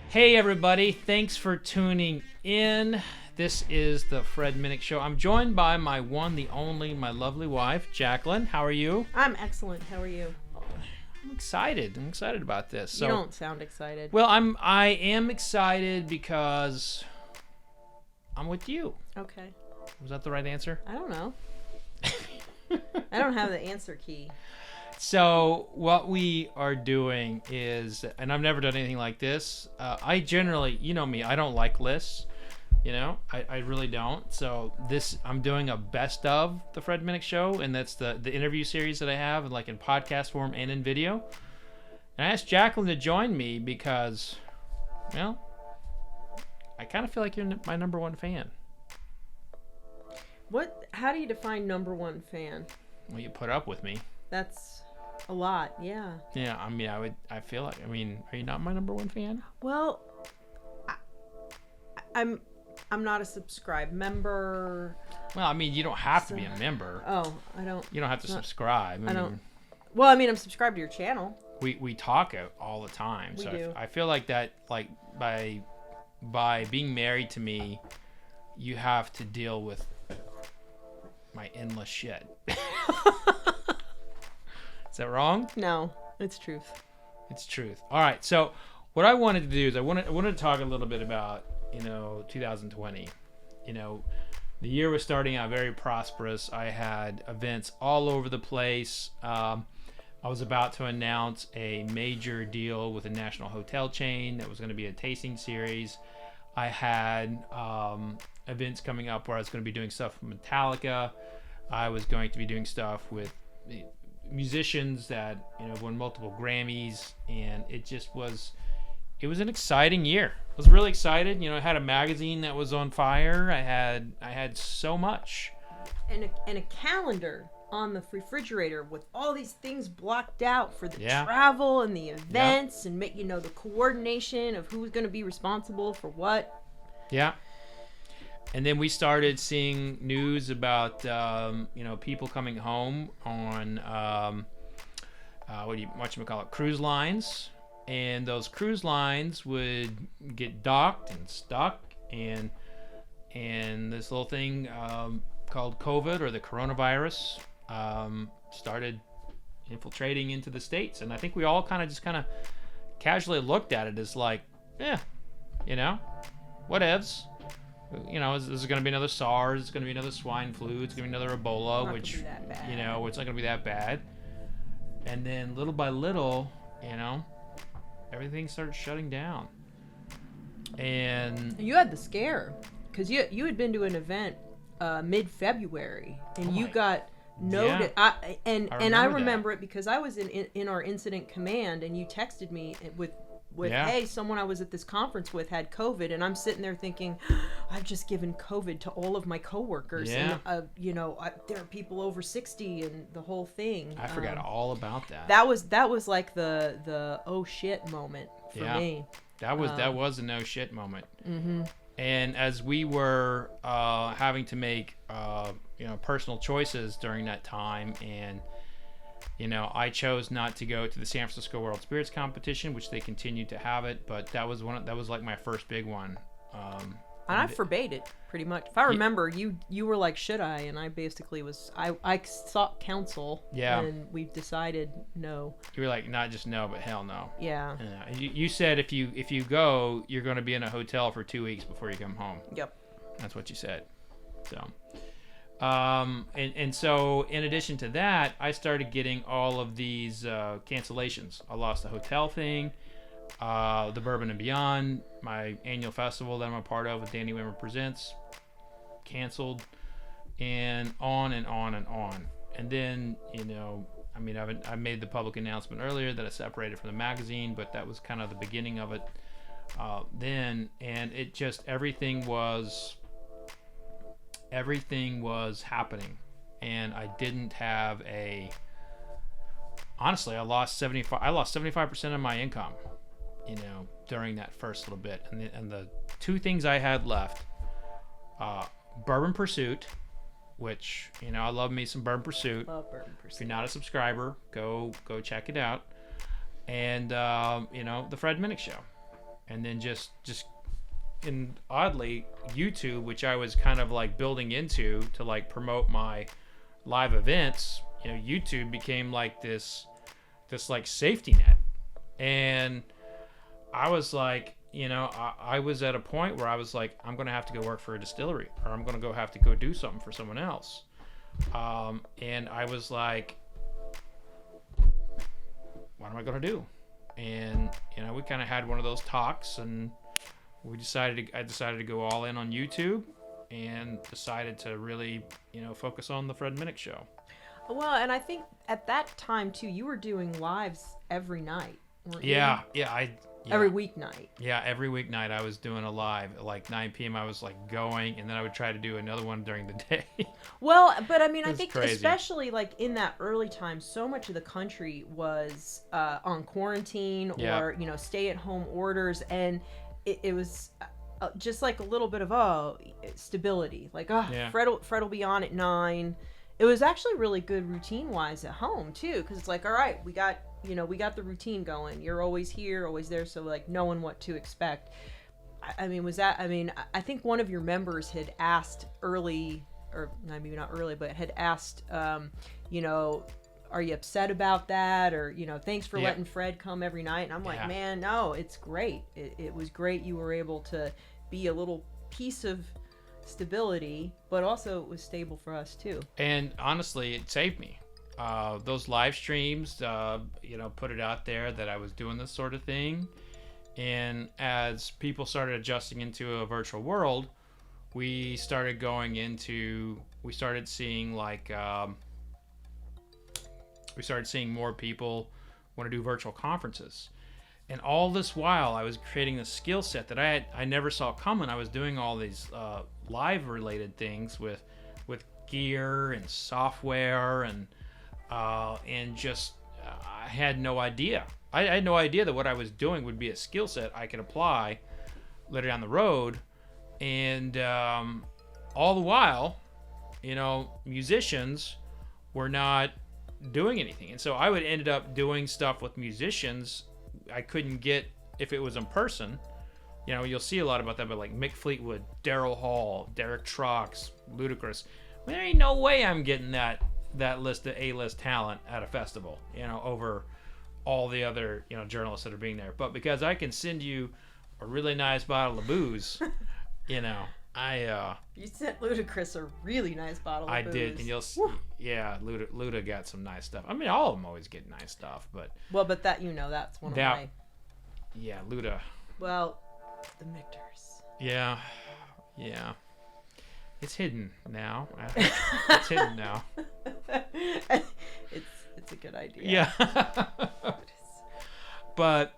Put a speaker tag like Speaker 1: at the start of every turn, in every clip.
Speaker 1: Hey everybody, thanks for tuning in. This is the Fred Minnick Show. I'm joined by my one, the only, my lovely wife, Jaclyn. How are you?
Speaker 2: I'm excellent. How are you?
Speaker 1: I'm excited. I'm excited about this. So,
Speaker 2: you don't sound excited.
Speaker 1: Well, I am excited because I'm with you.
Speaker 2: Okay.
Speaker 1: Was that the right answer?
Speaker 2: I don't know. I don't have the answer key.
Speaker 1: So what we are doing is, and I've never done anything like this. I generally, you know me, I don't like lists. You know, I really don't. So I'm doing a best of the Fred Minnick Show, and that's the interview series that I have, like in podcast form and in video. And I asked Jaclyn to join me because, well, I kind of feel like you're my number one fan.
Speaker 2: How do you define number one fan?
Speaker 1: Well, you put up with me.
Speaker 2: That's a lot, yeah.
Speaker 1: Yeah, I mean, I feel like, are you not my number one fan?
Speaker 2: Well, I'm not a subscribed member.
Speaker 1: Well, I mean, you don't have to be a member.
Speaker 2: Oh, I don't.
Speaker 1: You don't have to subscribe.
Speaker 2: I don't. Well, I mean, I'm subscribed to your channel.
Speaker 1: We talk all the time.
Speaker 2: We
Speaker 1: so
Speaker 2: do.
Speaker 1: I feel like that, like by being married to me, you have to deal with my endless shit. Is that wrong?
Speaker 2: No, it's truth.
Speaker 1: It's truth. All right. So what I wanted to do is I wanted to talk a little bit about 2020. The year was starting out very prosperous. I had events all over the place. I was about to announce a major deal with a national hotel chain that was going to be a tasting series. I had events coming up where I was going to be doing stuff with Metallica. I was going to be doing stuff with musicians that won multiple Grammys, and it was an exciting year. I was really excited. I had a magazine that was on fire. I had so much,
Speaker 2: and a calendar on the refrigerator with all these things blocked out for the travel and the events, and make the coordination of who's going to be responsible for what. Yeah.
Speaker 1: And then we started seeing news about people coming home on cruise lines, and those cruise lines would get docked and stuck, and this little thing called COVID, or the coronavirus, started infiltrating into the States. And I think we all kind of casually looked at it as like, whatevs. Is going to be another SARS, it's going to be another swine flu, it's going to be another Ebola, which, it's not going to be that bad. And then little by little, everything started shutting down. And
Speaker 2: you had the scare, because you had been to an event mid-February, and you got noted.
Speaker 1: Yeah.
Speaker 2: I remember it because I was in our incident command, and you texted me with hey, someone I was at this conference with had COVID, and I'm sitting there thinking, I've just given COVID to all of my coworkers, and there are people over 60 and the whole thing.
Speaker 1: I forgot all about that.
Speaker 2: That was like the oh shit moment for me.
Speaker 1: That was a no shit moment.
Speaker 2: Mm-hmm.
Speaker 1: And as we were having to make personal choices during that time, and I chose not to go to the San Francisco World Spirits Competition, which they continued to have it, but that was like my first big one.
Speaker 2: And I forbade it pretty much. If I remember, you were like, should I? And I basically I sought counsel.
Speaker 1: Yeah.
Speaker 2: And we decided no.
Speaker 1: You were like, not just no, but hell no.
Speaker 2: Yeah.
Speaker 1: You said if you go, you're going to be in a hotel for 2 weeks before you come home.
Speaker 2: Yep.
Speaker 1: That's what you said. So. And so in addition to that, I started getting all of these cancellations. I lost the hotel thing, the Bourbon and Beyond, my annual festival that I'm a part of with Danny Wimmer Presents, canceled, and on and on and on. And then, I made the public announcement earlier that I separated from the magazine, but that was kind of the beginning of it then, and it just everything was happening, and I didn't have honestly, I lost 75% of my income, during that first little bit. And the two things I had left, Bourbon Pursuit, which, I love me some Bourbon Pursuit.
Speaker 2: Love Bourbon Pursuit.
Speaker 1: If you're not a subscriber, go check it out. And, the Fred Minnick Show. and then just and oddly YouTube, which I was kind of like building into to like promote my live events, you know, YouTube became like this like safety net. And I was like, you know, I was at a point where I was like, I'm gonna have to go work for a distillery, or I'm gonna have to go do something for someone else. And I was like, what am I gonna do? And you know, we kind of had one of those talks, and I decided to go all in on YouTube, and decided to really, you know, focus on the Fred Minnick Show.
Speaker 2: Well, and I think at that time too, you were doing lives every night, weren't you?
Speaker 1: Yeah.
Speaker 2: Every weeknight.
Speaker 1: Yeah, every weeknight I was doing a live at like 9 p.m. I was like going, and then I would try to do another one during the day.
Speaker 2: Well, but I mean, I
Speaker 1: It's
Speaker 2: think
Speaker 1: crazy.
Speaker 2: especially like in that early time, so much of the country was on quarantine
Speaker 1: Yeah.
Speaker 2: or, you know, stay-at-home orders, and it was just like a little bit of stability. Like,
Speaker 1: Yeah.
Speaker 2: Fred will be on at 9. It was actually really good routine-wise at home too, because it's like, all right, we got the routine going. You're always here, always there, so like knowing what to expect. I mean, I think one of your members had asked early, or maybe not early, but had asked, you know, are you upset about that? Or, you know, thanks for letting Fred come every night. And I'm like, man, no, it's great. It was great. You were able to be a little piece of stability, but also it was stable for us too.
Speaker 1: And honestly, it saved me. Those live streams, you know, put it out there that I was doing this sort of thing. And as people started adjusting into a virtual world, we started seeing like, we started seeing more people want to do virtual conferences. And all this while, I was creating this skill set that I never saw coming. I was doing all these live related things with gear and software and just I had no idea. I had no idea that what I was doing would be a skill set I could apply later down the road. And all the while, you know, musicians were not doing anything. And so I would end up doing stuff with musicians I couldn't get if it was in person. You know, you'll see a lot about that, but like Mick Fleetwood, Daryl Hall, Derek Trucks, Ludacris. There ain't no way I'm getting that list of A-list talent at a festival, you know, over all the other, you know, journalists that are being there. But because I can send you a really nice bottle of booze, you know,
Speaker 2: you sent Ludacris a really nice bottle of booze.
Speaker 1: I did, and you'll see, yeah, Luda got some nice stuff. I mean, all of them always get nice stuff, but
Speaker 2: that, you know, that's one of my.
Speaker 1: Yeah, Luda.
Speaker 2: Well, the Mictors.
Speaker 1: Yeah. It's hidden now. It's hidden now.
Speaker 2: It's a good idea.
Speaker 1: Yeah. But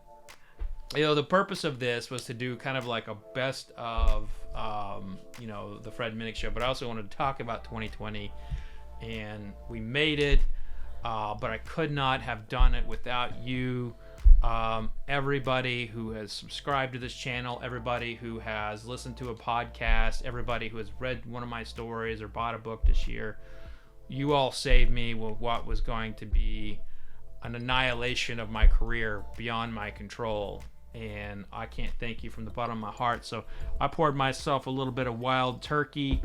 Speaker 1: you know, the purpose of this was to do kind of like a best of, you know, the Fred Minnick Show, but I also wanted to talk about 2020, and we made it, but I could not have done it without you, everybody who has subscribed to this channel, everybody who has listened to a podcast, everybody who has read one of my stories or bought a book this year. You all saved me with what was going to be an annihilation of my career beyond my control. And I can't thank you from the bottom of my heart. So I poured myself a little bit of Wild Turkey,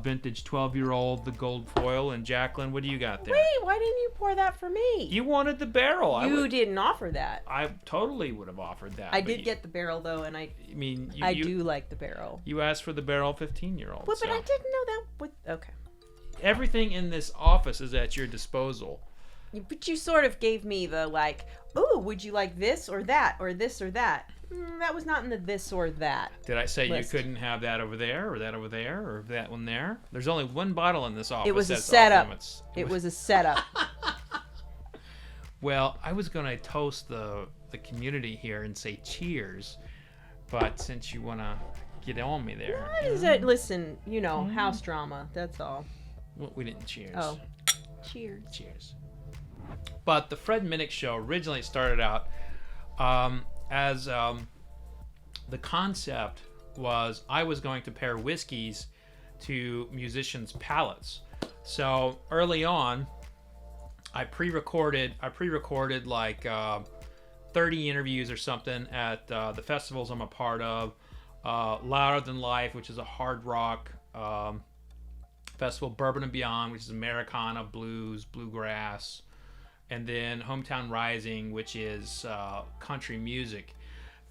Speaker 1: vintage 12-year-old, the gold foil. And Jaclyn, what do you got there?
Speaker 2: Wait, why didn't you pour that for me?
Speaker 1: You wanted the barrel.
Speaker 2: You didn't offer that.
Speaker 1: I totally would have offered that.
Speaker 2: I did get the barrel though, and I
Speaker 1: mean,
Speaker 2: I do like the barrel.
Speaker 1: You asked for the barrel 15-year-old.
Speaker 2: Well, but I didn't know that. Okay.
Speaker 1: Everything in this office is at your disposal.
Speaker 2: But you sort of gave me the like, oh, would you like this or that or this or that? That was not in the this or that.
Speaker 1: Did I say
Speaker 2: list.
Speaker 1: You couldn't have that over there or that over there or that one there? There's only one bottle in this office.
Speaker 2: It was a
Speaker 1: that's
Speaker 2: setup.
Speaker 1: It
Speaker 2: was a setup.
Speaker 1: Well, I was going to toast the community here and say cheers, but since you want to get on me there.
Speaker 2: Listen, you know, house drama, that's all.
Speaker 1: Well, we didn't cheers.
Speaker 2: Oh, cheers.
Speaker 1: Cheers. But the Fred Minnick Show originally started out as the concept was I was going to pair whiskeys to musicians' palates. So early on, I pre-recorded like 30 interviews or something at the festivals I'm a part of. Louder Than Life, which is a hard rock festival. Bourbon and Beyond, which is Americana, blues, bluegrass. And then Hometown Rising, which is country music.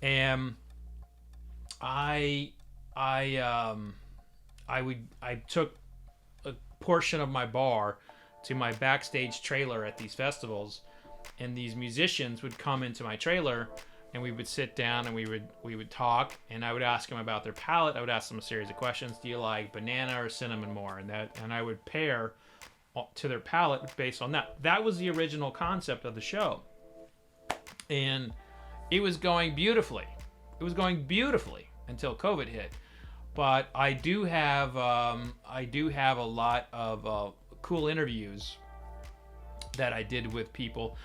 Speaker 1: And I took a portion of my bar to my backstage trailer at these festivals, and these musicians would come into my trailer, and we would sit down and we would talk, and I would ask them about their palate. I would ask them a series of questions. Do you like banana or cinnamon more? And I would pair to their palate based on that. That was the original concept of the show, and it was going beautifully. It was going beautifully until COVID hit. But I do have a lot of cool interviews that I did with people.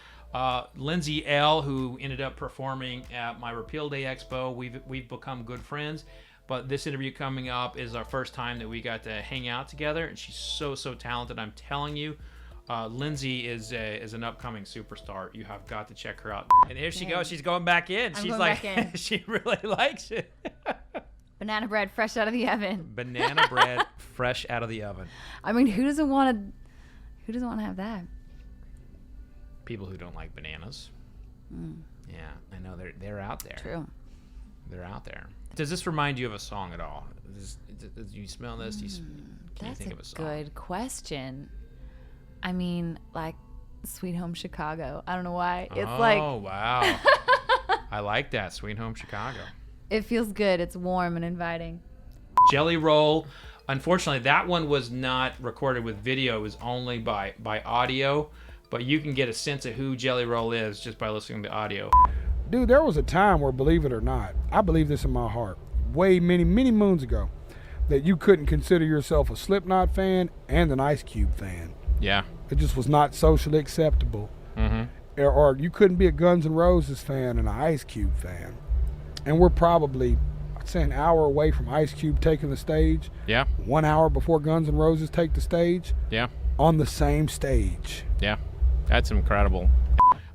Speaker 1: Lindsay L, who ended up performing at my Repeal Day Expo, we've become good friends. But this interview coming up is our first time that we got to hang out together, and she's so talented. I'm telling you, Lindsay is an upcoming superstar. You have got to check her out. And here she goes. She's going back in. She's like, she really likes it.
Speaker 3: Banana bread fresh out of the oven.
Speaker 1: Banana bread fresh out of the oven.
Speaker 3: I mean, who doesn't want to have that?
Speaker 1: People who don't like bananas. Yeah, I know they're out there.
Speaker 3: True.
Speaker 1: They're out there. Does this remind you of a song at all? Do you smell this? Can you think of a song?
Speaker 3: That's a good question. I mean, like Sweet Home Chicago. I don't know why. It's
Speaker 1: oh, wow. I like that. Sweet Home Chicago.
Speaker 3: It feels good. It's warm and inviting.
Speaker 1: Jelly Roll. Unfortunately, that one was not recorded with video. It was only by audio. But you can get a sense of who Jelly Roll is just by listening to audio.
Speaker 4: Dude, there was a time where, believe it or not, I believe this in my heart, way many moons ago, that you couldn't consider yourself a Slipknot fan and an Ice Cube fan.
Speaker 1: Yeah.
Speaker 4: It just was not socially acceptable.
Speaker 1: Mm-hmm.
Speaker 4: Or you couldn't be a Guns N' Roses fan and an Ice Cube fan. And we're probably, I'd say, an hour away from Ice Cube taking the stage.
Speaker 1: Yeah.
Speaker 4: 1 hour before Guns N' Roses take the stage.
Speaker 1: Yeah. On
Speaker 4: the same stage.
Speaker 1: Yeah. That's incredible.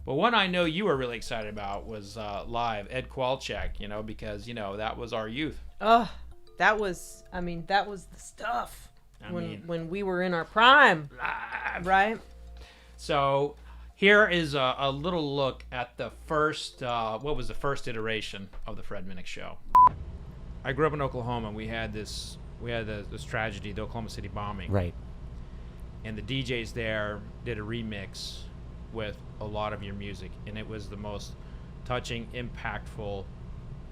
Speaker 1: But one I know you were really excited about was live, Ed Kowalczyk, because, that was our youth.
Speaker 2: That was the stuff when we were in our prime.
Speaker 1: Live.
Speaker 2: Right?
Speaker 1: So here is a little look at the first, what was the first iteration of the Fred Minnick Show. I grew up in Oklahoma. We had this tragedy, the Oklahoma City bombing.
Speaker 5: Right.
Speaker 1: And the DJs there did a remix with a lot of your music, and it was the most touching, impactful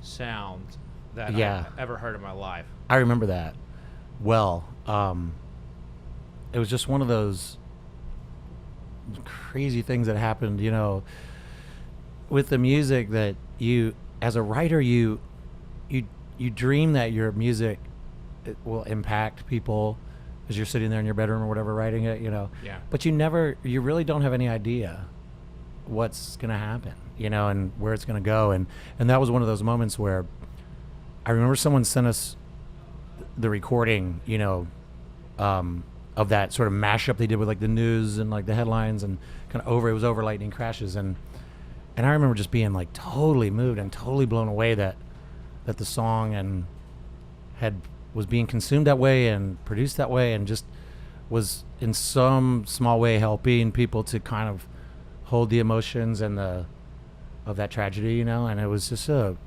Speaker 1: sound that I've ever heard in my life.
Speaker 5: I remember that well. It was just one of those crazy things that happened, with the music, that you, as a writer, you dream that your music will impact people as you're sitting there in your bedroom or whatever writing it, Yeah. But you really don't have any idea what's going to happen, and where it's going to go. And that was one of those moments where I remember someone sent us the recording, of that sort of mashup they did with like the news and like the headlines and kind of it was over lightning crashes. And I remember just being like totally moved and totally blown away that the song was being consumed that way and produced that way, and just was in some small way helping people to kind of hold the emotions and of that tragedy, and it was just a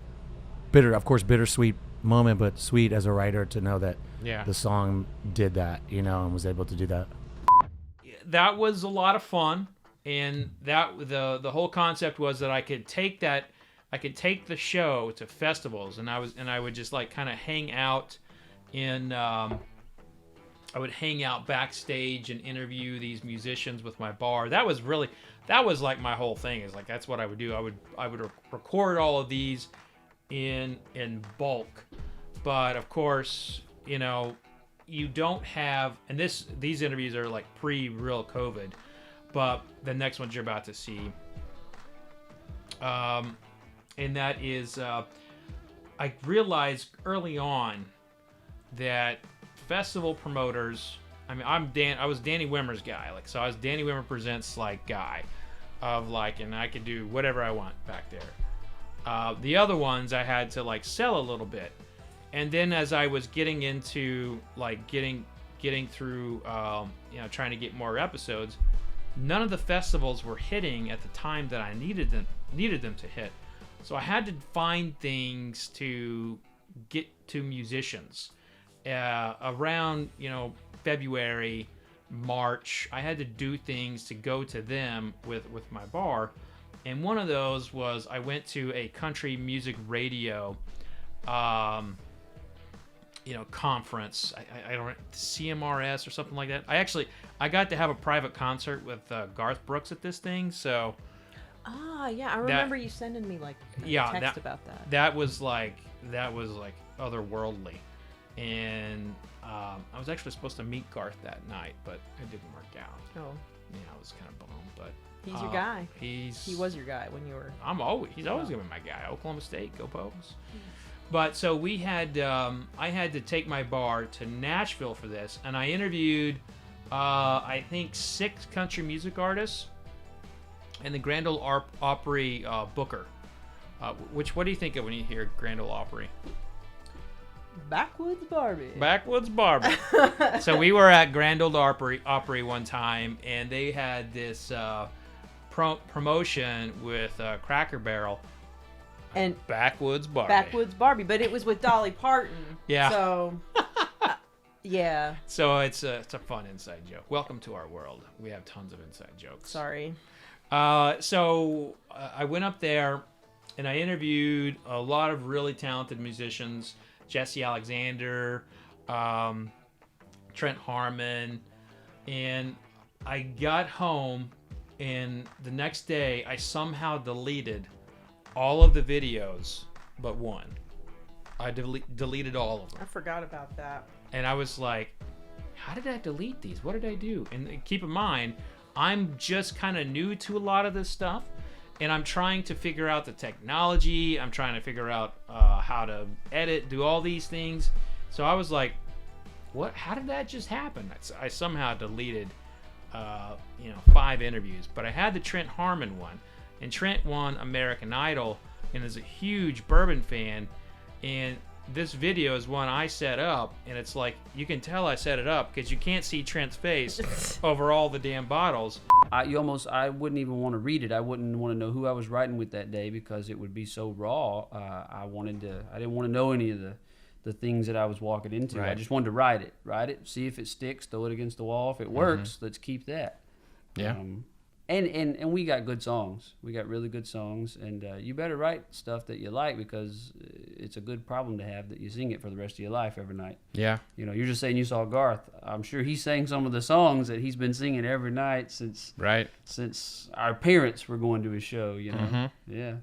Speaker 5: bittersweet moment, but sweet as a writer to know that the song did that, and was able to do that.
Speaker 1: That was a lot of fun, and that the whole concept was that I could take the show to festivals, and I would just like kind of hang out I would hang out backstage and interview these musicians with my bar. That was like my whole thing, is like that's what I would do. I would record all of these in bulk. But of course, you don't have, and these interviews are like pre-real COVID, but the next ones you're about to see, and that is, I realized early on that festival promoters, I was Danny Wimmer's guy, so I was Danny Wimmer Presents like guy. of like, and I could do whatever I want back there. The other ones I had to like sell a little bit, and then as I was getting into like getting through, trying to get more episodes, none of the festivals were hitting at the time that I needed them to hit. So I had to find things to get to musicians. Around, February, March, I had to do things to go to them with my bar. And one of those was I went to a country music radio, conference. I don't, CMRS or something like that. I got to have a private concert with Garth Brooks at this thing. So.
Speaker 2: Yeah, I remember you sending me like a text about that.
Speaker 1: That was like otherworldly, and I was actually supposed to meet Garth that night, but it didn't work out.
Speaker 2: Oh.
Speaker 1: Yeah, I was kind of bummed, but
Speaker 2: he's your guy. He was your guy when you were.
Speaker 1: He's always gonna be my guy. Oklahoma State, go Pogues. But so we had, I had to take my bar to Nashville for this, and I interviewed, I think 6 country music artists. And the Grand Ole Opry booker. What do you think of when you hear Grand Ole Opry?
Speaker 2: Backwoods Barbie.
Speaker 1: Backwoods Barbie. So we were at Grand Ole Opry one time, and they had this promotion with Cracker Barrel.
Speaker 2: And
Speaker 1: Backwoods Barbie.
Speaker 2: Backwoods Barbie, but it was with Dolly Parton.
Speaker 1: Yeah.
Speaker 2: So. Yeah.
Speaker 1: So it's a fun inside joke. Welcome to our world. We have tons of inside jokes.
Speaker 2: Sorry.
Speaker 1: So I went up there and I interviewed a lot of really talented musicians, Jesse Alexander, Trent Harmon, and I got home, and the next day I somehow deleted all of the videos but one. I deleted all of them.
Speaker 2: I forgot about that.
Speaker 1: And I was like, how did I delete these? What did I do? And keep in mind, I'm just kind of new to a lot of this stuff, and I'm trying to figure out the technology. I'm trying to figure out how to edit, do all these things. So I was like, what? How did that just happen? I somehow deleted, 5 interviews, but I had the Trent Harmon one, and Trent won American Idol and is a huge Bourbon fan, and this video is one I set up, and it's like, you can tell I set it up because you can't see Trent's face over all the damn bottles.
Speaker 6: I wouldn't even want to read it. I wouldn't want to know who I was writing with that day because it would be so raw. I didn't want to know any of the things that I was walking into.
Speaker 1: Right.
Speaker 6: I just wanted to write it, see if it sticks, throw it against the wall. If it works, let's keep that.
Speaker 1: Yeah.
Speaker 6: And we got good songs. We got really good songs, and you better write stuff that you like because it's a good problem to have that you sing it for the rest of your life every night.
Speaker 1: Yeah.
Speaker 6: You're just saying you saw Garth. I'm sure he sang some of the songs that he's been singing every night since our parents were going to his show.
Speaker 1: Mm-hmm.
Speaker 6: Yeah.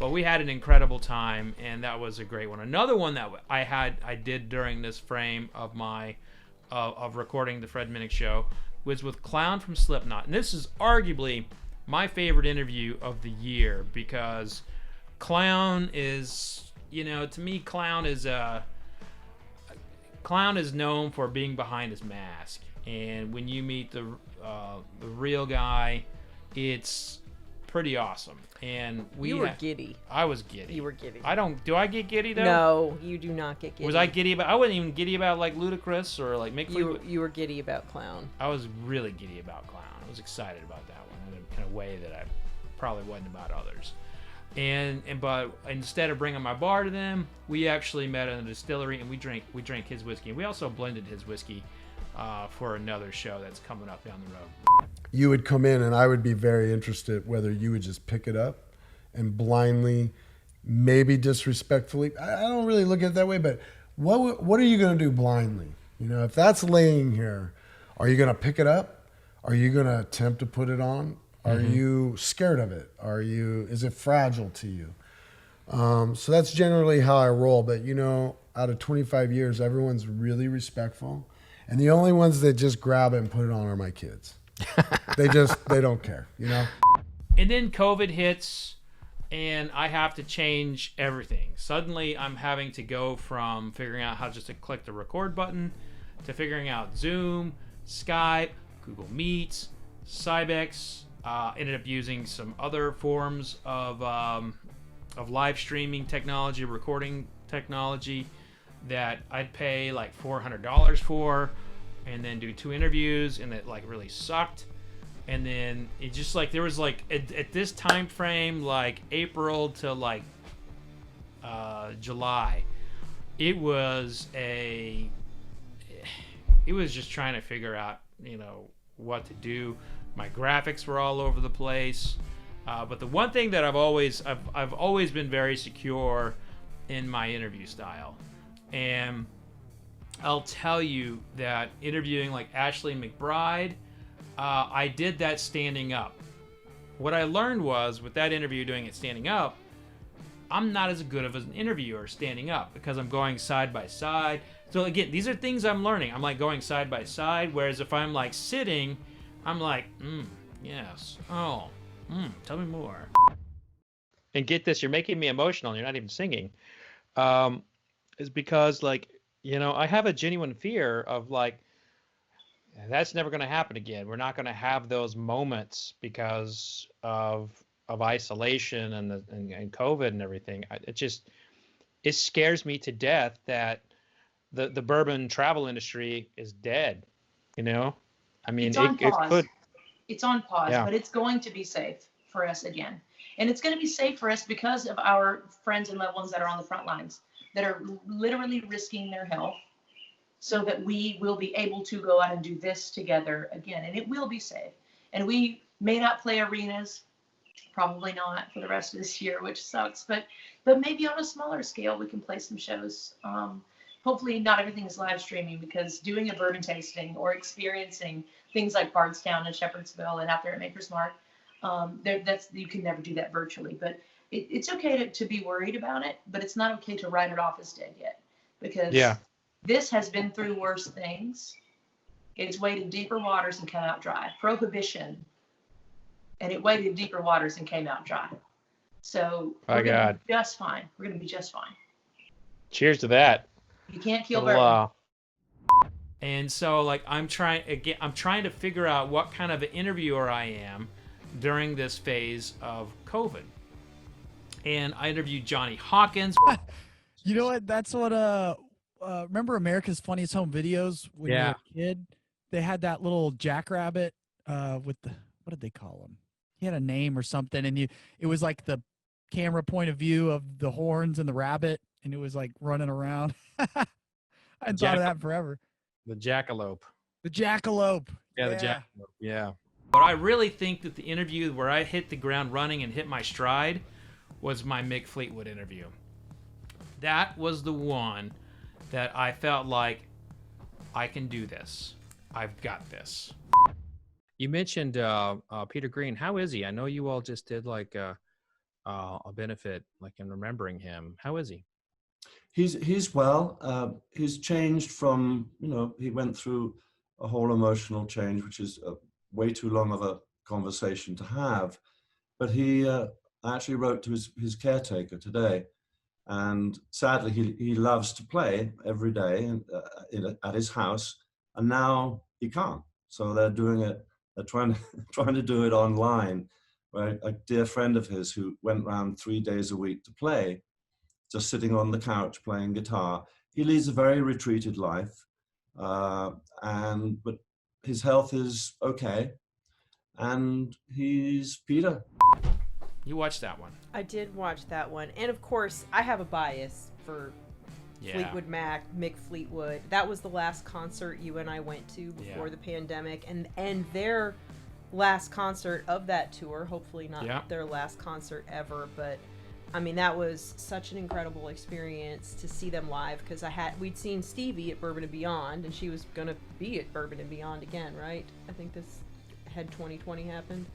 Speaker 1: Well, we had an incredible time, and that was a great one. Another one that I did during this frame of my of recording the Fred Minnick show was with Clown from Slipknot. And this is arguably my favorite interview of the year because Clown is, to me, Clown is known for being behind his mask. And when you meet the real guy, it's pretty awesome. And
Speaker 2: you were giddy.
Speaker 1: I was giddy.
Speaker 2: You were giddy.
Speaker 1: Do I get giddy though?
Speaker 2: No, you do not get giddy.
Speaker 1: Was I giddy about? I wasn't even giddy about like Ludacris or like Mick Fleetwood.
Speaker 2: You were giddy about Clown.
Speaker 1: I was really giddy about Clown. I was excited about that one in a way that I probably wasn't about others. But instead of bringing my bar to them, we actually met in a distillery and we drank his whiskey. And we also blended his whiskey for another show that's coming up down the road.
Speaker 7: You would come in and I would be very interested whether you would just pick it up and blindly, maybe disrespectfully. I don't really look at it that way, but what are you going to do blindly? If that's laying here, are you going to pick it up? Are you going to attempt to put it on? Are you scared of it? Is it fragile to you? So that's generally how I roll. But out of 25 years, everyone's really respectful. And the only ones that just grab it and put it on are my kids. They don't care,
Speaker 1: And then COVID hits and I have to change everything. Suddenly I'm having to go from figuring out how just to click the record button to figuring out Zoom, Skype, Google Meets, Cybex, Ended up using some other forms of live streaming technology, recording technology that I'd pay like $400 for, and then do 2 interviews, and it like really sucked. And then it just like there was like at this time frame, like April to like July, it was just trying to figure out, you know, what to do. My graphics were all over the place, but the one thing that I've always been very secure in my interview style, and I'll tell you that interviewing like Ashley McBride, I did that standing up. What I learned was with that interview, doing it standing up, I'm not as good of an interviewer standing up because I'm going side by side. So again, these are things I'm learning. I'm like going side by side, whereas if I'm like sitting, I'm like, yes, oh, tell me more. And get this, you're making me emotional. You're not even singing. Is because like, you know, I have a genuine fear of like, that's never going to happen again. We're not going to have those moments because of isolation and COVID and everything. It scares me to death that the bourbon travel industry is dead. You know, I mean,
Speaker 8: it's on pause.
Speaker 1: Could.
Speaker 8: It's on pause,
Speaker 1: Yeah.
Speaker 8: But it's going to be safe for us again. And it's going to be safe for us because of our friends and loved ones that are on the front lines, that are literally risking their health so that we will be able to go out and do this together again. And it will be safe. And we may not play arenas, probably not for the rest of this year, which sucks, but maybe on a smaller scale, we can play some shows. Hopefully not everything is live streaming, because doing a bourbon tasting or experiencing things like Bardstown and Shepherdsville and out there at Maker's Mark, you can never do that virtually. But it's okay to be worried about it, but it's not okay to write it off as dead yet, because this has been through worse things. It's waded deeper waters and come out dry. Prohibition, and it waded deeper waters and came out dry. So we're going to be just fine. We're going to be just fine.
Speaker 1: Cheers to that.
Speaker 8: You can't kill bourbon.
Speaker 1: And so, like, I'm trying to figure out what kind of an interviewer I am during this phase of COVID. And I interviewed Johnny Hawkins.
Speaker 9: You know what? That's what. Remember America's Funniest Home Videos when you were a kid? They had that little jackrabbit with the, what did they call him? He had a name or something, and it was like the camera point of view of the horns and the rabbit, and it was like running around. I hadn't thought of that forever.
Speaker 1: The jackalope.
Speaker 9: The jackalope.
Speaker 1: Yeah, the jackalope. Yeah. But I really think that the interview where I hit the ground running and hit my stride was my Mick Fleetwood interview. That was the one that I felt like I can do this. I've got this. You mentioned Peter Green. How is he? I know you all just did like a benefit, like in remembering him. How is he?
Speaker 10: He's well. He's changed from, he went through a whole emotional change, which is way too long of a conversation to have. But he actually wrote to his caretaker today. And sadly, he loves to play every day at his house. And now he can't. So they're doing it. They're trying to do it online. Right? A dear friend of his who went around 3 days a week to play, just sitting on the couch playing guitar. He leads a very retreated life, but his health is okay, and he's Peter.
Speaker 1: You watched that one?
Speaker 2: I did watch that one, and of course, I have a bias for Fleetwood Mac, Mick Fleetwood. That was the last concert you and I went to before the pandemic, and their last concert of that tour. Hopefully not their last concert ever, but. I mean, that was such an incredible experience to see them live, because we'd seen Stevie at Bourbon and Beyond, and she was going to be at Bourbon and Beyond again, right? I think this had 2020 happened.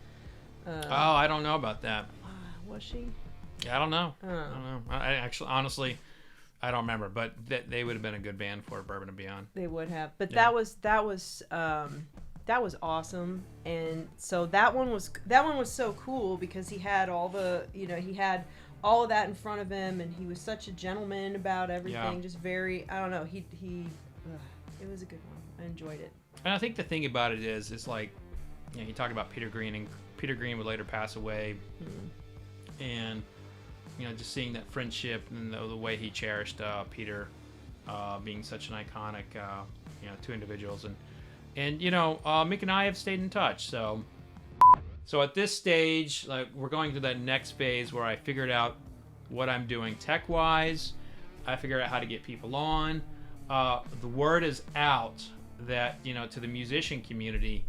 Speaker 1: I don't know about that.
Speaker 2: Was she?
Speaker 1: I don't know. I don't know. I actually, honestly, I don't remember, but they would have been a good band for Bourbon and Beyond.
Speaker 2: They would have, but that was awesome, and so that one was so cool because he had all the all of that in front of him, and he was such a gentleman about everything. Just very, I don't know, it was a good one. I enjoyed it.
Speaker 1: And I think the thing about it is like, you talk about Peter Green Peter Green would later pass away, and just seeing that friendship and the way he cherished Peter, being such an iconic, two individuals, and Mick and I have stayed in touch. So at this stage, like, we're going to that next phase where I figured out what I'm doing tech-wise. I figured out how to get people on. The word is out that, to the musician community,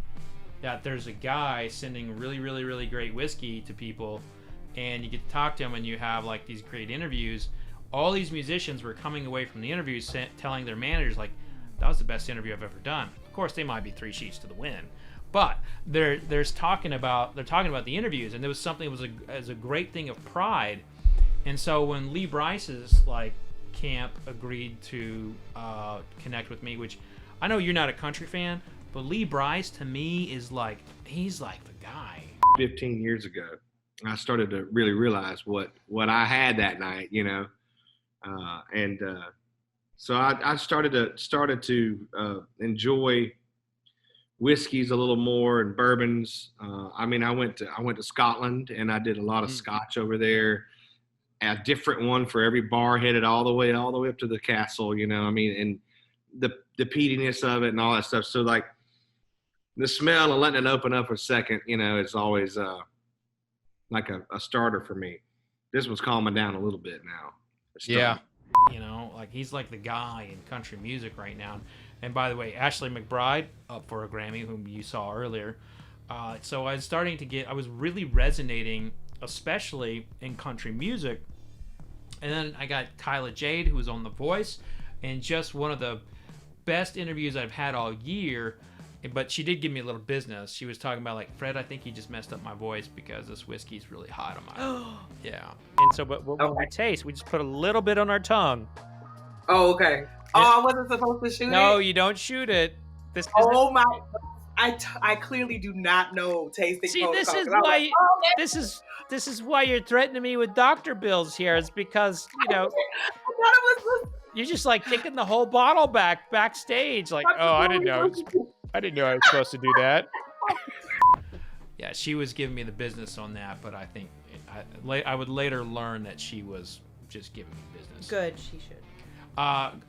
Speaker 1: that there's a guy sending really, really, really great whiskey to people, and you get to talk to him, and you have like these great interviews. All these musicians were coming away from the interviews telling their managers, like, that was the best interview I've ever done. Of course, they might be 3 sheets to the wind, but they're talking about the interviews, and there was something that was as a great thing of pride. And so when Lee Brice's camp agreed to connect with me, which I know you're not a country fan, but Lee Brice to me is he's like the guy.
Speaker 11: 15 years ago, I started to really realize what I had that night, so I started to enjoy whiskeys a little more and bourbons. I went to Scotland, and I did a lot of Scotch over there. A different one for every bar, headed all the way up to the castle, and the peatiness of it and all that stuff. So the smell and letting it open up for a second, it's always like a starter for me. This was calming down a little bit now.
Speaker 1: Yeah. He's like the guy in country music right now. And by the way, Ashley McBryde up for a Grammy, whom you saw earlier. So I was really resonating, especially in country music. And then I got Kyla Jade, who was on The Voice, and just one of the best interviews I've had all year. But she did give me a little business. She was talking about, Fred, I think you just messed up my voice because this whiskey's really hot on my yeah. And so, but when we taste, we just put a little bit on our tongue.
Speaker 12: Oh, okay. I wasn't supposed to shoot it?
Speaker 1: No, you don't shoot it.
Speaker 12: I clearly do not know tasting.
Speaker 1: See, this is why this is why you're threatening me with doctor bills here. It's because you're just kicking the whole bottle backstage. I didn't know I was supposed to do that. Yeah, she was giving me the business on that, but I think I would later learn that she was just giving me business.
Speaker 2: Good, she should.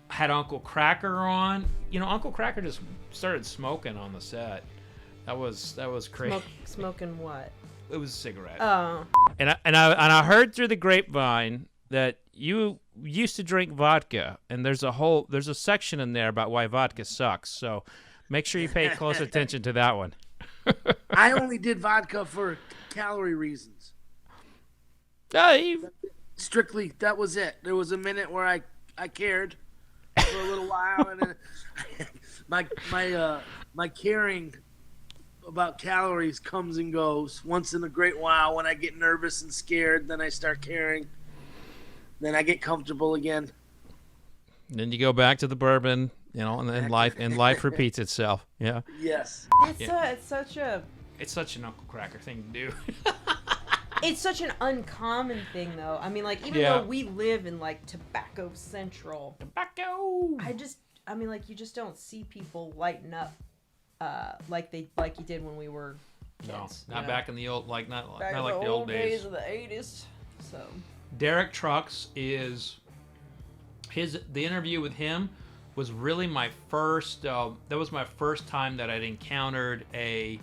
Speaker 1: Had Uncle Cracker on. Uncle Cracker just started smoking on the set. That was crazy.
Speaker 2: Smoking what?
Speaker 1: It was a cigarette.
Speaker 2: Oh.
Speaker 1: And I heard through the grapevine that you used to drink vodka, and there's a section in there about why vodka sucks. So make sure you pay close attention to that one.
Speaker 13: I only did vodka for calorie reasons. Strictly, that was it. There was a minute where I cared for a little while, and then my caring about calories comes and goes. Once in a great while, when I get nervous and scared, then I start caring. Then I get comfortable again.
Speaker 1: Then you go back to the bourbon, and then life repeats itself. Yeah.
Speaker 13: Yes.
Speaker 2: It's such
Speaker 1: an Uncle Cracker thing to do.
Speaker 2: It's such an uncommon thing, though. Even though we live in Tobacco Central, you just don't see people lighting up like you did when we were kids.
Speaker 1: No, not back in the old not
Speaker 2: back
Speaker 1: like the old days
Speaker 2: of the 80s. So
Speaker 1: Derek Trucks is the interview with him was really my first. That was my first time that I'd encountered a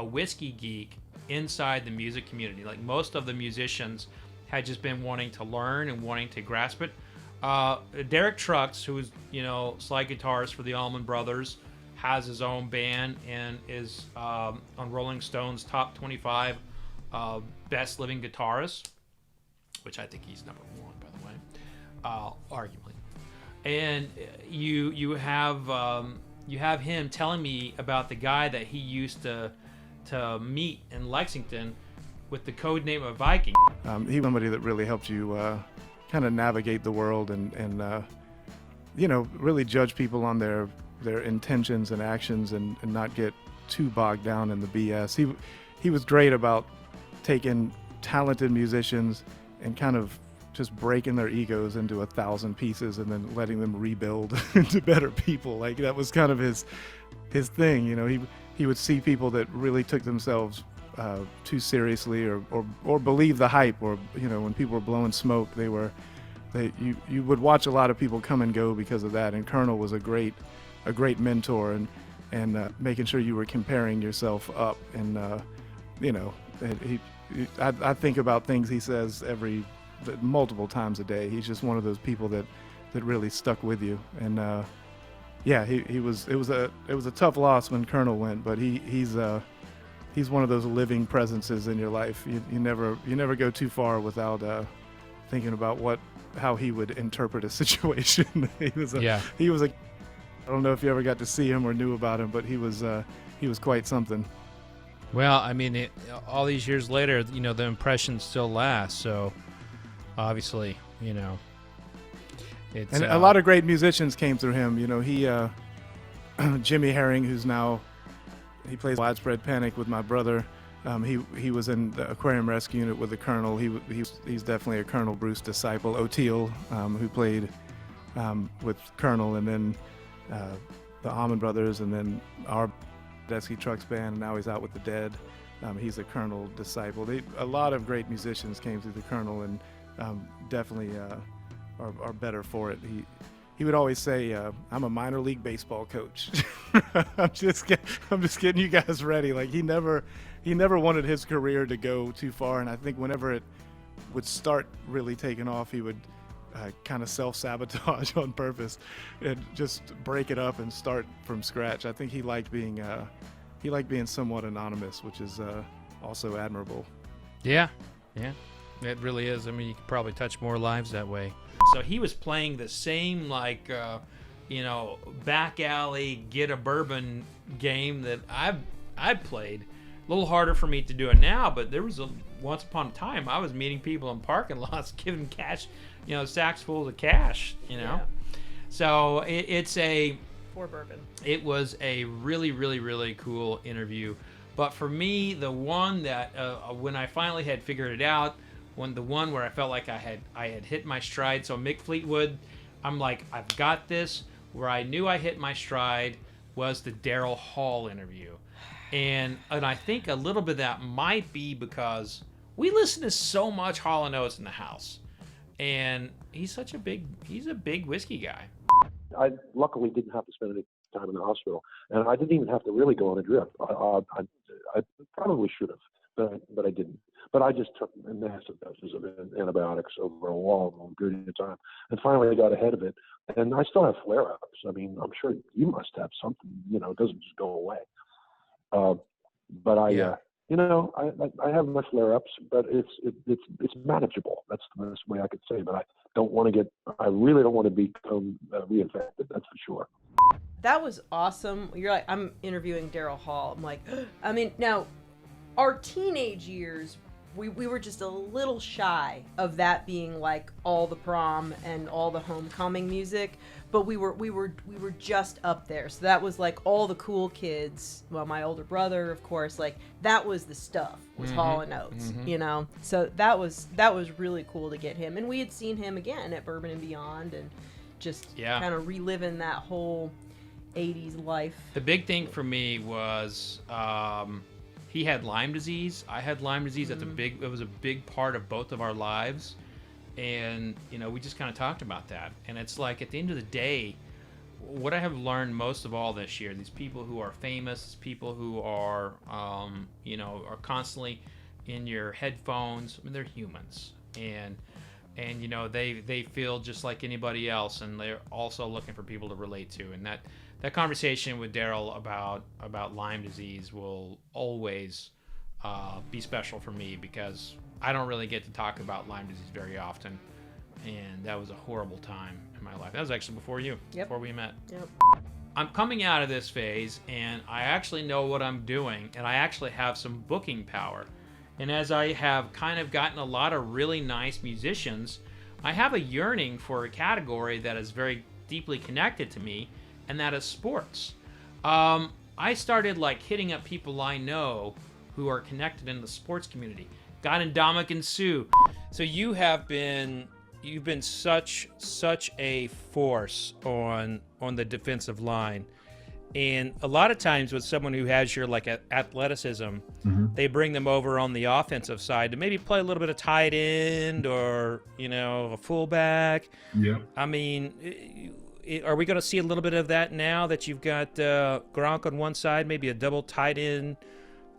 Speaker 1: whiskey geek inside the music community. Most of the musicians had just been wanting to learn and wanting to grasp it. Derek Trucks, who's slide guitarist for the Allman Brothers, has his own band and is on Rolling Stone's top 25 best living guitarists, which I think he's number 1, by the way, arguably. And you have him telling me about the guy that he used to meet in Lexington with the code name of Viking.
Speaker 14: He's somebody that really helped you kind of navigate the world and really judge people on their intentions and actions and not get too bogged down in the BS. He was great about taking talented musicians and kind of just breaking their egos into 1,000 pieces and then letting them rebuild into better people. That was kind of his thing. He would see people that really took themselves too seriously or believe the hype, or when people were blowing smoke, you would watch a lot of people come and go because of that. And Colonel was a great mentor, and making sure you were comparing yourself up. And I think about things he says multiple times a day. He's just one of those people that really stuck with you. And it was a tough loss when Colonel went, but he's one of those living presences in your life. You never go too far without thinking about how he would interpret a situation. He was a I don't know if you ever got to see him or knew about him, but he was quite something.
Speaker 1: Well, I mean, all these years later, the impression still lasts. So, obviously, it's
Speaker 14: a lot of great musicians came through him. He Jimmy Herring, he plays Widespread Panic with my brother. He was in the Aquarium Rescue Unit with the Colonel. He's definitely a Colonel Bruce disciple. O'Teal, who played with Colonel, and then the Allman Brothers, and then our Desky Trucks band, and now he's out with the Dead. He's a Colonel disciple. A lot of great musicians came through the Colonel, and definitely are better for it. He would always say, "I'm a minor league baseball coach." I'm just getting you guys ready. Like he never wanted his career to go too far, and I think whenever it would start really taking off, he would kind of self-sabotage on purpose and just break it up and start from scratch. I think he liked being somewhat anonymous, which is also admirable.
Speaker 1: Yeah, it really is. I mean, you could probably touch more lives that way. So he was playing the same back alley get a bourbon game that I've played. A little harder for me to do it now, but there was once upon a time I was meeting people in parking lots, giving cash, sacks full of cash, Yeah. So
Speaker 2: for bourbon.
Speaker 1: It was a really, really, really cool interview. But for me, the one that when I finally had figured it out, the one where I felt like I had hit my stride. So Mick Fleetwood, I'm like, I've got this. Where I knew I hit my stride was the Daryl Hall interview. And I think a little bit of that might be because we listen to so much Hall & Oates in the house. And he's a big whiskey guy.
Speaker 15: I luckily didn't have to spend any time in the hospital, and I didn't even have to really go on a drip. I probably should have, but I didn't. But I just took massive doses of antibiotics over a long period of time, and finally got ahead of it. And I still have flare-ups. I mean, I'm sure you must have something. It doesn't just go away. But I have my flare-ups, but it's manageable. That's the best way I could say. But I really don't want to become reinfected. That's for sure.
Speaker 2: That was awesome. You're like, I'm interviewing Daryl Hall. I'm like, I mean, now, our teenage years, we were just a little shy of that being like all the prom and all the homecoming music, but we were just up there. So that was like all the cool kids. Well, my older brother, of course, like that was the stuff. Was Hall & Oates, So that was really cool to get him, and we had seen him again at Bourbon and Beyond, and just kind of reliving that whole 80s life.
Speaker 1: The big thing for me was he had Lyme disease. I had Lyme disease. It was a big part of both of our lives. And, we just kind of talked about that. And it's like, at the end of the day, what I have learned most of all this year, these people who are famous, people who are, are constantly in your headphones, I mean, they're humans. And they feel just like anybody else, and they're also looking for people to relate to. And that conversation with Daryl about Lyme disease will always be special for me, because I don't really get to talk about Lyme disease very often, and that was a horrible time in my life. That was actually before you, before we met.
Speaker 2: Yep.
Speaker 1: I'm coming out of this phase, and I actually know what I'm doing, and I actually have some booking power. And as I have kind of gotten a lot of really nice musicians, I have a yearning for a category that is very deeply connected to me, and that is sports. I started hitting up people I know who are connected in the sports community. Got in NDAMUKONG Sue. So you've been such a force on the defensive line, And a lot of times with someone who has your like athleticism, they bring them over on the offensive side to maybe play a little bit of tight end or, you know, a fullback.
Speaker 16: Yeah.
Speaker 1: I mean, are we going to see a little bit of that now that you've got Gronk on one side, maybe a double tight end,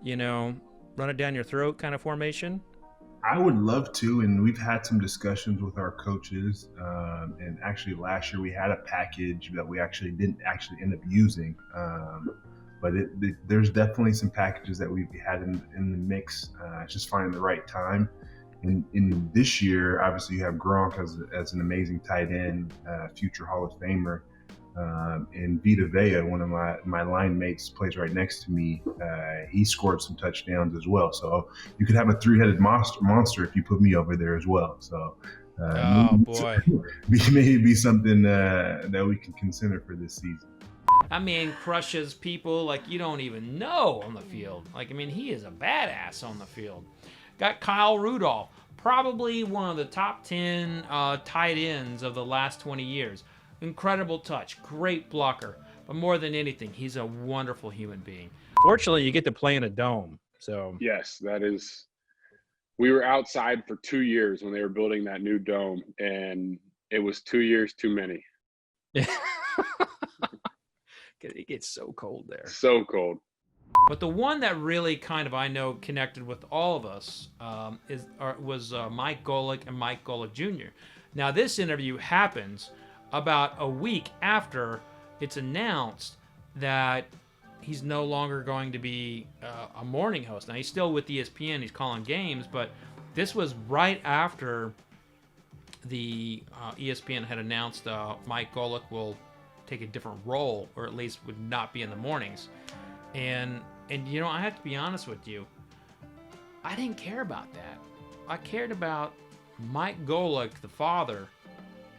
Speaker 1: you know, run it down your throat kind of formation?
Speaker 16: I would love to, and we've had some discussions with our coaches. And actually, last year we had a package that we actually didn't actually end up using. But there's definitely some packages that we've had in the mix. It's just finding the right time. In this year, obviously, you have Gronk as an amazing tight end, future Hall of Famer. And Vita Vea, one of my line mates, plays right next to me. He scored some touchdowns as well. So you could have a three-headed monster if you put me over there as well. So
Speaker 1: oh boy,
Speaker 16: maybe something that we can consider for this season.
Speaker 1: I mean, crushes people like you don't even know on the field. Like, I mean, he is a badass on the field. Got Kyle Rudolph, probably one of the top 10 tight ends of the last 20 years. Incredible touch, great blocker, but more than anything, he's a wonderful human being. Fortunately, you get to play in a dome, so.
Speaker 17: Yes, that is. We were outside for 2 years when they were building that new dome, and it was 2 years too many.
Speaker 1: It gets so cold there.
Speaker 17: So cold.
Speaker 1: But the one that really kind of, I know, connected with all of us was Mike Golick and Mike Golick Jr. Now, this interview happens about a week after it's announced that he's no longer going to be a morning host. Now, he's still with ESPN. He's calling games, but this was right after the ESPN had announced Mike Golick will take a different role, or at least would not be in the mornings. And you know, I have to be honest with you, I didn't care about that. I cared about Mike Golick, the father,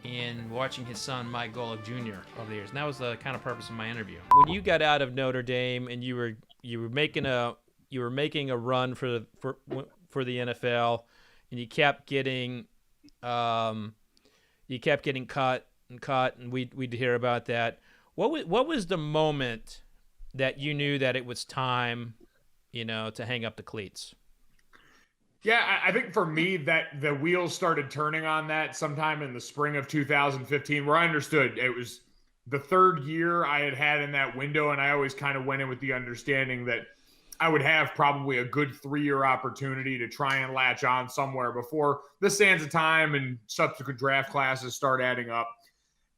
Speaker 1: and watching his son Mike Golick Jr. over the years. And that was the kind of purpose of my interview. When you got out of Notre Dame and you were making a run for the NFL, and you kept getting cut, and we'd hear about that. What was the moment that you knew that it was time, you know, to hang up the cleats?
Speaker 18: Yeah, I think for me that the wheels started turning on that sometime in the spring of 2015, where I understood it was the third year I had in that window, and I always kind of went in with the understanding that I would have probably a good 3-year opportunity to try and latch on somewhere before the sands of time and subsequent draft classes start adding up.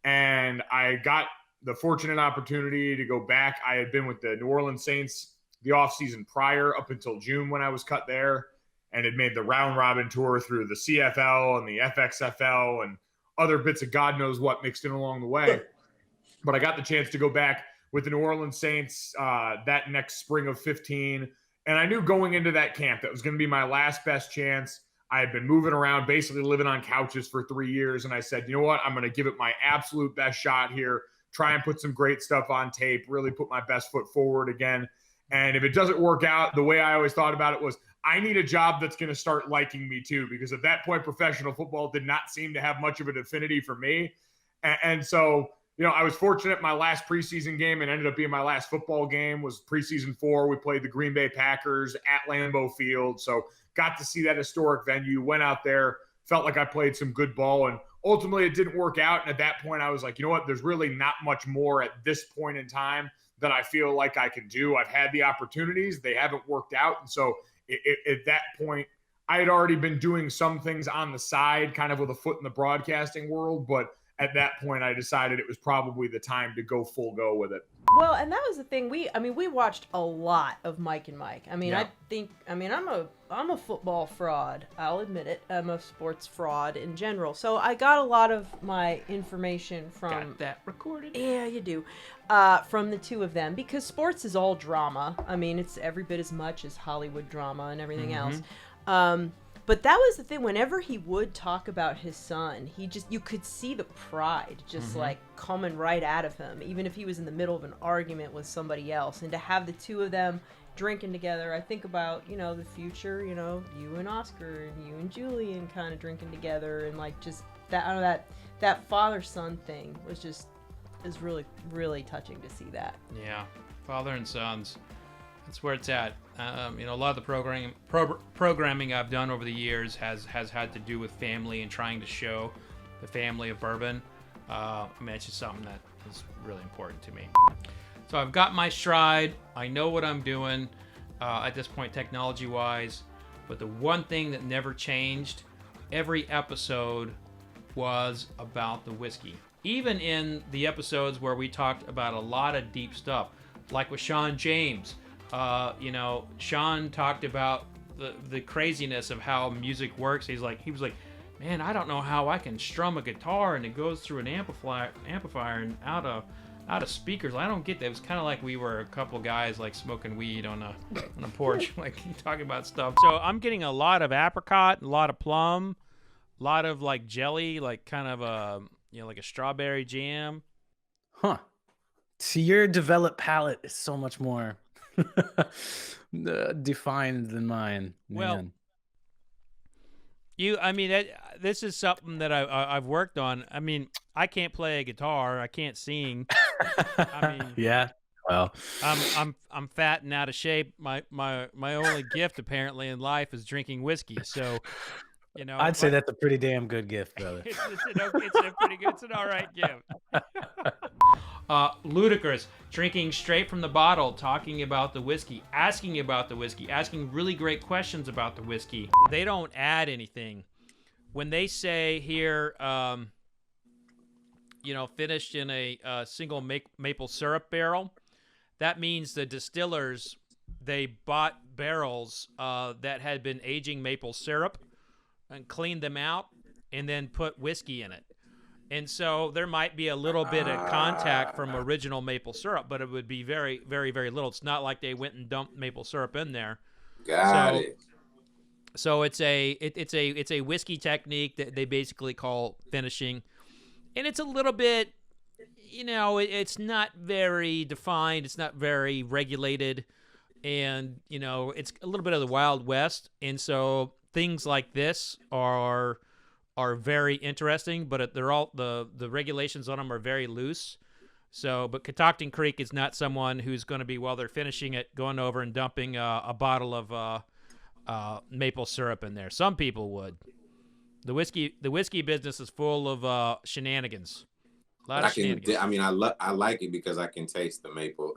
Speaker 18: And I got the fortunate opportunity to go back. I had been with the New Orleans Saints the offseason prior up until June when I was cut there, and had made the round robin tour through the CFL and the FXFL and other bits of God knows what mixed in along the way. But I got the chance to go back with the New Orleans Saints that next spring of 15. And I knew going into that camp that was going to be my last best chance. I had been moving around, basically living on couches for 3 years. And I said, you know what? I'm going to give it my absolute best shot here. Try and put some great stuff on tape, really put my best foot forward again. And if it doesn't work out, the way I always thought about it was, I need a job that's going to start liking me too, because at that point, professional football did not seem to have much of an affinity for me. And so, you know, I was fortunate. My last preseason game, and ended up being my last football game, was preseason 4. We played the Green Bay Packers at Lambeau Field. So got to see that historic venue, went out there, felt like I played some good ball, and ultimately it didn't work out. And at that point I was like, you know what, there's really not much more at this point in time that I feel like I can do. I've had the opportunities. They haven't worked out. And so at that point, I had already been doing some things on the side, kind of with a foot in the broadcasting world. But at that point, I decided it was probably the time to go full go with it.
Speaker 2: Well, and that was the thing. We watched a lot of Mike and Mike. I mean, yeah. I'm a football fraud. I'll admit it. I'm a sports fraud in general. So I got a lot of my information from.
Speaker 1: Got that recorded?
Speaker 2: Yeah, you do. From the two of them, because sports is all drama. I mean, it's every bit as much as Hollywood drama and everything else. But that was the thing. Whenever he would talk about his son, you could see the pride just like coming right out of him, even if he was in the middle of an argument with somebody else. And to have the two of them drinking together, I think about, you know, the future, you know, you and Oscar and you and Julian kind of drinking together, and like just that, I don't know, that father-son thing was just is really, really touching to see that.
Speaker 1: Yeah, father and sons. That's where it's at. You know, a lot of the programming I've done over the years has had to do with family and trying to show the family of Bourbon. I mean, it's just something that is really important to me. So I've got my stride. I know what I'm doing at this point, technology-wise. But the one thing that never changed, every episode was about the whiskey. Even in the episodes where we talked about a lot of deep stuff, like with Sean James. You know, Sean talked about the craziness of how music works. He was like, man, I don't know how I can strum a guitar and it goes through an amplifier and out of speakers. I don't get that. It was kind of like we were a couple guys like smoking weed on a porch, like talking about stuff. So I'm getting a lot of apricot, a lot of plum, a lot of like jelly, like kind of a like a strawberry jam.
Speaker 19: Huh. See, your developed palate is so much more defined than mine. Man.
Speaker 1: Well, I mean, this is something that I've worked on. I mean, I can't play a guitar. I can't sing. I mean,
Speaker 19: yeah. Well,
Speaker 1: I'm fat and out of shape. My only gift apparently in life is drinking whiskey. So, you know,
Speaker 19: I'd say that's a pretty damn good gift, brother.
Speaker 1: it's an all right gift. Ludacris drinking straight from the bottle, talking about the whiskey, asking about the whiskey, asking really great questions about the whiskey. They don't add anything. When they say here, finished in a single maple syrup barrel, that means the distillers, they bought barrels that had been aging maple syrup and cleaned them out and then put whiskey in it. And so there might be a little bit of contact from original maple syrup, but it would be very, very, very little. It's not like they went and dumped maple syrup in there.
Speaker 20: Got it.
Speaker 1: So it's a whiskey technique that they basically call finishing, and it's a little bit, it's not very defined. It's not very regulated, and it's a little bit of the Wild West. And so things like this are very interesting, but they're all the regulations on them are very loose. So, but Catoctin Creek is not someone who's going to be, while they're finishing it, going over and dumping a bottle of maple syrup in there. Some people would. The whiskey business is full of shenanigans. A lot of shenanigans.
Speaker 20: I like it because I can taste the maple,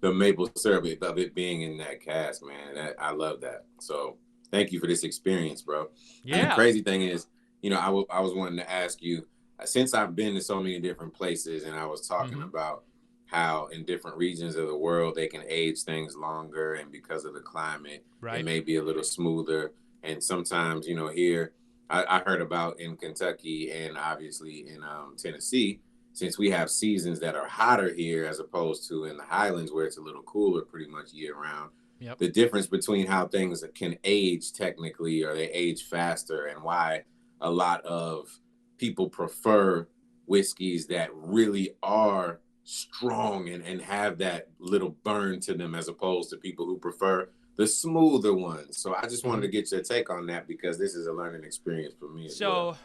Speaker 20: the maple syrup of it being in that cask, man. I love that. So, thank you for this experience, bro.
Speaker 1: Yeah.
Speaker 20: And the crazy thing is, I was wanting to ask you, since I've been to so many different places, and I was talking about how in different regions of the world they can age things longer, and because of the climate, it may be a little smoother. And sometimes, here I heard about in Kentucky and obviously in Tennessee, since we have seasons that are hotter here as opposed to in the Highlands where it's a little cooler pretty much year round.
Speaker 1: Yep.
Speaker 20: The difference between how things can age technically, or they age faster, and why a lot of people prefer whiskeys that really are strong and have that little burn to them, as opposed to people who prefer the smoother ones. So I just wanted to get your take on that, because this is a learning experience for me as well.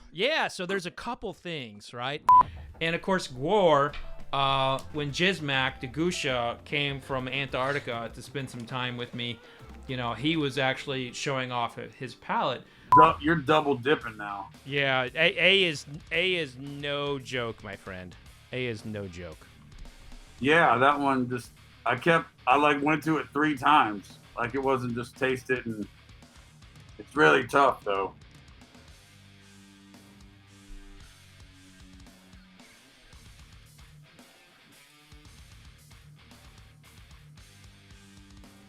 Speaker 1: So there's a couple things, right? And of course, Gwar, when Jizmak Degusha came from Antarctica to spend some time with me, he was actually showing off his palate.
Speaker 21: You're double dipping now.
Speaker 1: Yeah, A is no joke, my friend. A is no joke.
Speaker 21: Yeah, that one just I went to it 3 times. Like, it wasn't just taste it, and it's really tough though.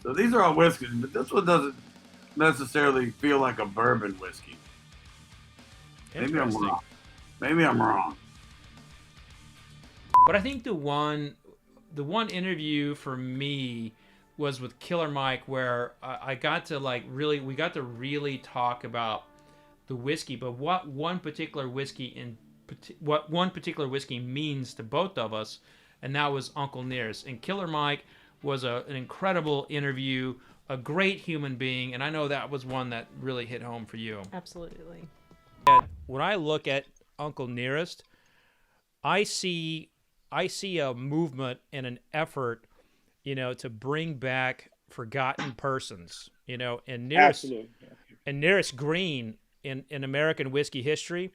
Speaker 21: So these are all whiskeys, but this one doesn't necessarily feel like a bourbon whiskey. Maybe I'm wrong.
Speaker 1: But I think the one interview for me was with Killer Mike, where I got to we got to really talk about the whiskey, but what one particular whiskey means to both of us, and that was Uncle Nearest. And Killer Mike was an incredible interview, a great human being, and I know that was one that really hit home for you.
Speaker 2: Absolutely.
Speaker 1: When I look at Uncle Nearest, I see I see a movement and an effort, to bring back forgotten persons, and nearest green in American whiskey history.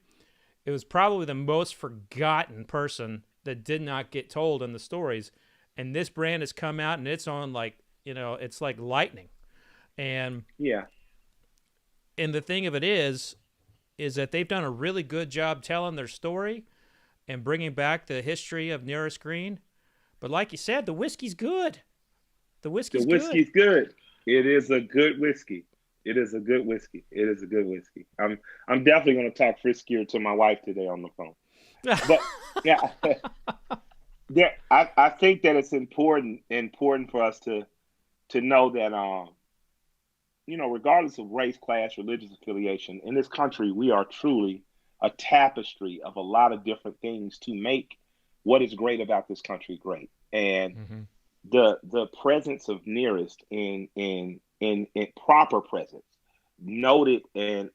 Speaker 1: It was probably the most forgotten person that did not get told in the stories. And this brand has come out and it's on it's like lightning. And and the thing of it is that they've done a really good job telling their story and bringing back the history of Nearest Green. But like you said, the whiskey's good. The whiskey's
Speaker 3: good. It is a good whiskey. It is a good whiskey. I'm definitely going to talk friskier to my wife today on the phone. But I think that it's important for us to know that regardless of race, class, religious affiliation, in this country we are truly a tapestry of a lot of different things to make what is great about this country great. And the presence of Nearest in proper presence, noted and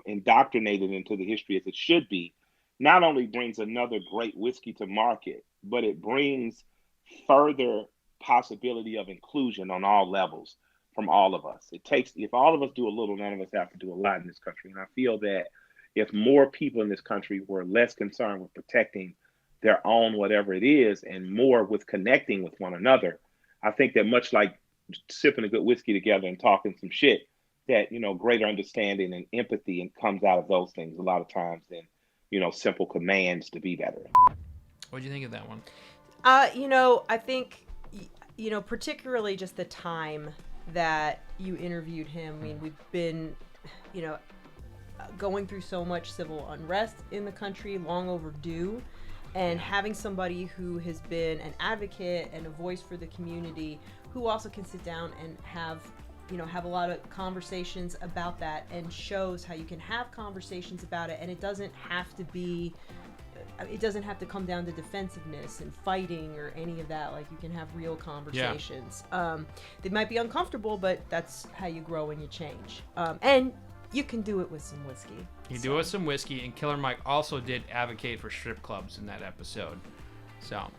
Speaker 3: indoctrinated into the history as it should be, not only brings another great whiskey to market, but it brings further possibility of inclusion on all levels from all of us. If all of us do a little, none of us have to do a lot in this country. And I feel that if more people in this country were less concerned with protecting their own whatever it is and more with connecting with one another, I think that much like sipping a good whiskey together and talking some shit, that greater understanding and empathy and comes out of those things a lot of times than simple commands to be better.
Speaker 1: What do you think of that one?
Speaker 2: I think particularly just the time that you interviewed him. I mean, we've been going through so much civil unrest in the country, long overdue, and having somebody who has been an advocate and a voice for the community, who also can sit down and have a lot of conversations about that, and shows how you can have conversations about it, and it doesn't have to come down to defensiveness and fighting or any of that. Like, you can have real conversations. They might be uncomfortable, but that's how you grow and you change. And you can do it with some whiskey.
Speaker 1: You do it with some whiskey, and Killer Mike also did advocate for strip clubs in that episode. So,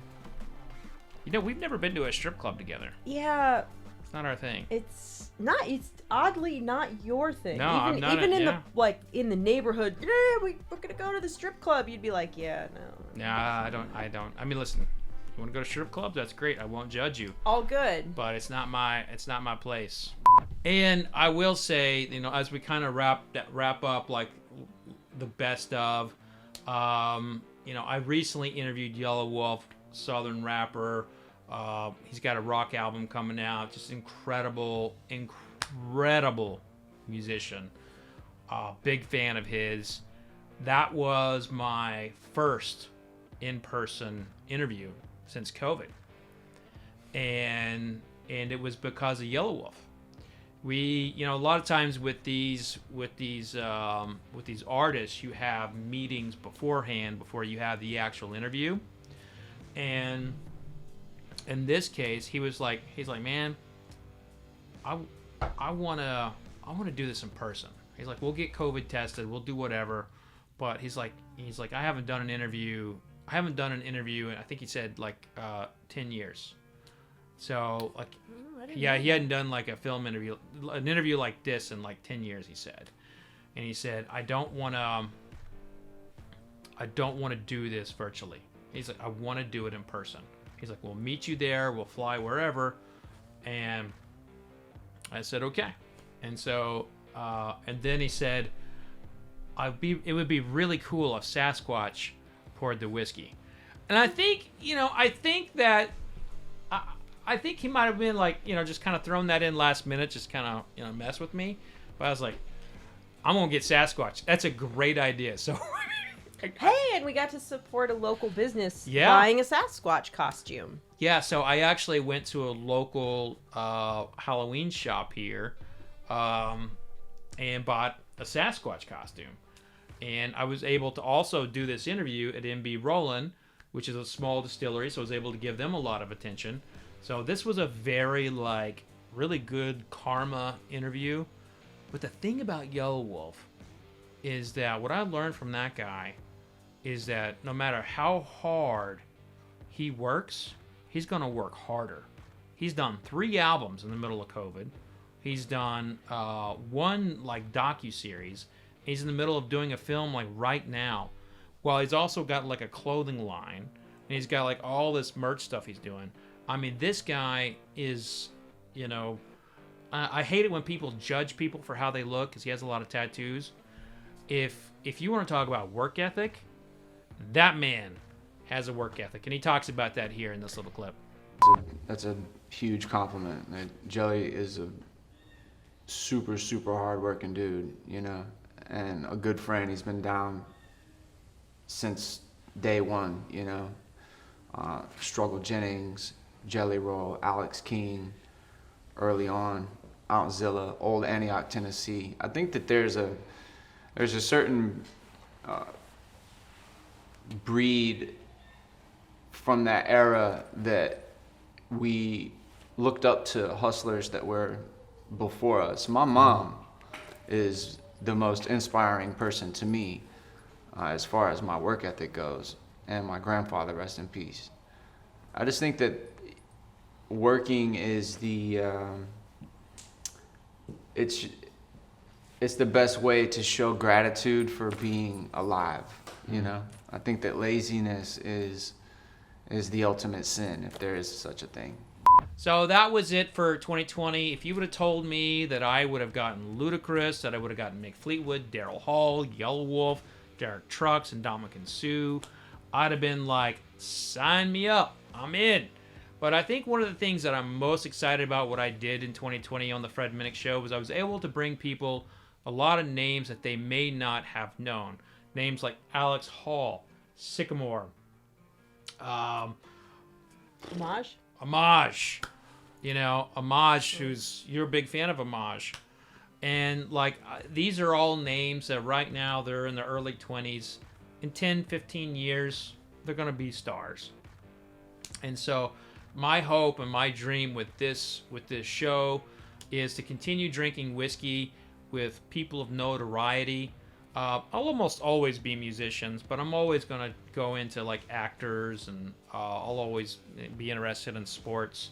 Speaker 1: we've never been to a strip club together.
Speaker 2: Yeah.
Speaker 1: It's not our thing.
Speaker 2: It's oddly not your thing.
Speaker 1: No, I'm not.
Speaker 2: Even in the neighborhood, we're gonna go to the strip club. You'd be like, yeah, no.
Speaker 1: Nah, I don't. I mean, listen, you want to go to strip clubs? That's great. I won't judge you.
Speaker 2: All good.
Speaker 1: But it's not my place. And I will say, as we kind of wrap up like the best of, I recently interviewed Yellow Wolf, Southern rapper. He's got a rock album coming out. Just incredible musician. Big fan of his. That was my first in-person interview since COVID, and it was because of Yellow Wolf. We, a lot of times with these artists, you have meetings beforehand before you have the actual interview, and in this case, he's like, man, I want to do this in person. He's like, we'll get COVID tested, we'll do whatever, but he's like, I haven't done an interview, and I think he said 10 years. So he hadn't done like a film interview, an interview like this in 10 years, he said. And he said, I don't want to do this virtually. He's like, I want to do it in person. He's like, we'll meet you there, we'll fly wherever. And I said, okay. And so, and then he said, it would be really cool if Sasquatch poured the whiskey. And I think, I think he might have been just kind of thrown that in last minute, just kind of, mess with me. But I was like, I'm going to get Sasquatch. That's a great idea. So,
Speaker 2: hey, and we got to support a local business buying a Sasquatch costume.
Speaker 1: Yeah, so I actually went to a local Halloween shop here and bought a Sasquatch costume. And I was able to also do this interview at MB Roland, which is a small distillery, so I was able to give them a lot of attention. So this was a very, really good karma interview. But the thing about Yellow Wolf is that what I learned from that guy is that no matter how hard he works, he's going to work harder. He's done 3 albums in the middle of COVID. He's done 1 like docu-series. He's in the middle of doing a film like right now. Well, he's also got like a clothing line. And he's got like all this merch stuff he's doing. I mean, this guy is, you know, I hate it when people judge people for how they look because he has a lot of tattoos. If you want to talk about work ethic, that man has a work ethic. And he talks about that here in this little clip.
Speaker 4: That's a huge compliment. Jelly is a super, super hardworking dude, you know, and a good friend. He's been down since day one, you know. Struggle Jennings, Jelly Roll, Alex King, early on, Outzilla, Old Antioch, Tennessee. I think that there's a certain breed from that era that we looked up to hustlers that were before us. My mom is the most inspiring person to me as far as my work ethic goes, and my grandfather, rest in peace. I just think that working is the it's the best way to show gratitude for being alive, you know? I think that laziness is the ultimate sin, if there is such a thing.
Speaker 1: So that was it for 2020. If you would have told me that I would have gotten Ludacris, that I would have gotten Mick Fleetwood, Daryl Hall, Yellow Wolf, Derek Trucks, and Dominic and Sue, I'd have been like, sign me up, I'm in. But I think one of the things that I'm most excited about what I did in 2020 on the Fred Minnick Show was I was able to bring people a lot of names that they may not have known. Names like Alex Hall, Sycamore, Amaj, you know, Amaj, you're a big fan of Amaj. And like, these are all names that right now they're in their early 20s. In 10, 15 years, they're going to be stars. And so my hope and my dream with this show is to continue drinking whiskey with people of notoriety. I'll almost always be musicians, but I'm always going to go into like actors, and I'll always be interested in sports.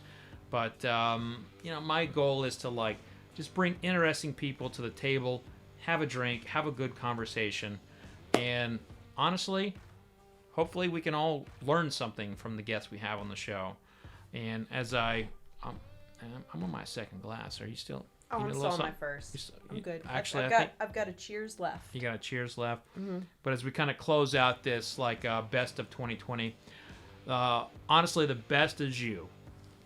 Speaker 1: But, you know, my goal is to like just bring interesting people to the table, have a drink, have a good conversation. And honestly, hopefully we can all learn something from the guests we have on the show. And as I'm on my second glass. Are you still?
Speaker 2: Oh, I'm still on my first. I'm good.
Speaker 1: Actually,
Speaker 2: I've got a cheers left.
Speaker 1: You got a cheers left.
Speaker 2: Mm-hmm.
Speaker 1: But as we kind of close out this like best of 2020, honestly, the best is you,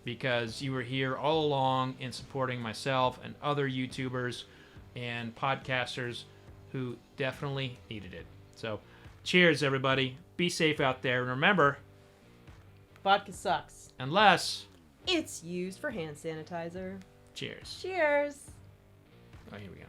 Speaker 1: because you were here all along in supporting myself and other YouTubers and podcasters who definitely needed it. So, cheers, everybody. Be safe out there, and remember,
Speaker 2: vodka sucks
Speaker 1: unless
Speaker 2: it's used for hand sanitizer.
Speaker 1: Cheers.
Speaker 2: Cheers.
Speaker 1: Oh, here we go.